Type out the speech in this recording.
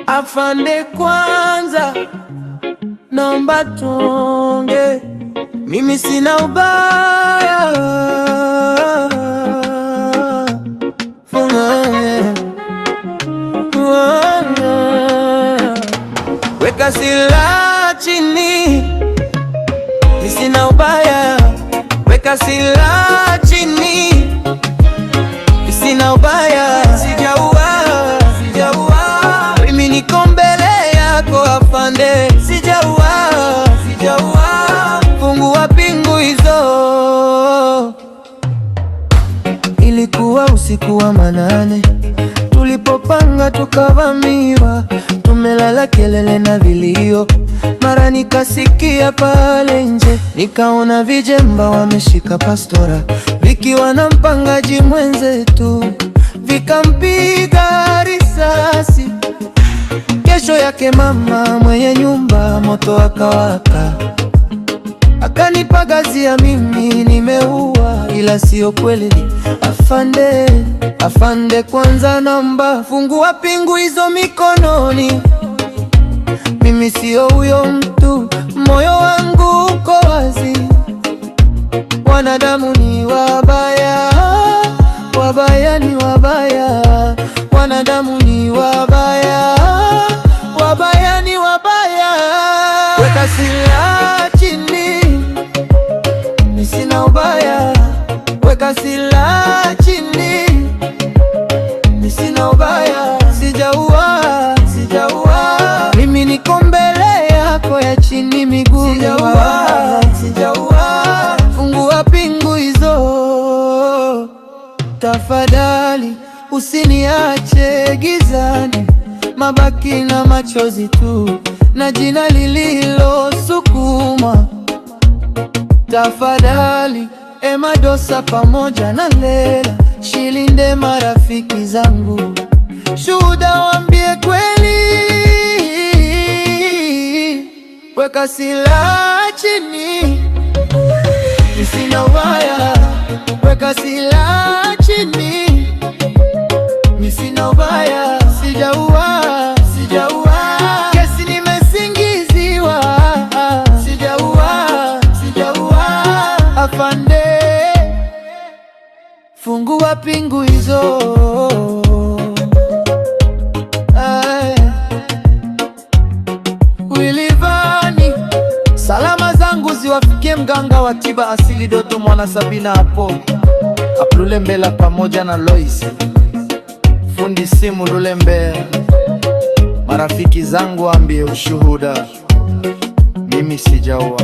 Afande, kwanza naomba tuongee, mimi sina ubaya. Weka silaha chini, mimi sina ubaya. Weka silaha chini, mimi sina ubaya. Sijaua, mimi niko mbele yako afande. Sijaua, fungua pingu hizo. Ilikuwa usiku wa manane, tulipopanga tukavamiwa. Tumelala kelele na vilio, mara nikasikia pale nje, nikaona vijemba wameshika pastora, vikiwa na mpangaji mwenzetu, vikampiga risasi. Kesho yake mama mwenye nyumba moto akawaka, akanipagazia mimi nimeua, ila sio kweli afande, kwanza namba fungua pingu hizo mikononi. Mimi sio huyo mtu, moyo wangu uko wazi. Wanadamu ni wabaya, wabaya ni wabaya. Wanadamu ni wabaya, wabaya ni wabaya. Weka silaha chini, mimi sina ubaya. Weka silaha chini, mimi sina ubaya. Sijaua, mimi niko mbele yako ya chini miguu. Sijaua, fungua pingu hizo tafadhali, usiniache gizani, mabaki na machozi tu na jina lililosukuma. Tafadhali Emadosa pamoja na Lela, Shilinde marafiki zangu, shuhuda waambie kweli. Weka silaha chini, mimi sina ubaya. Weka silaha chini, mimi sina ubaya. Sijaua, kesi nimesingiziwa. Sijaua, afande, fungua pingu hizo. Salama zangu ziwafikie mganga wa tiba asili Doto Mwana Sabina hapo Apululembela pamoja na Lois fundi simu Lulembela. Marafiki zangu ambie ushuhuda, mimi sijaua.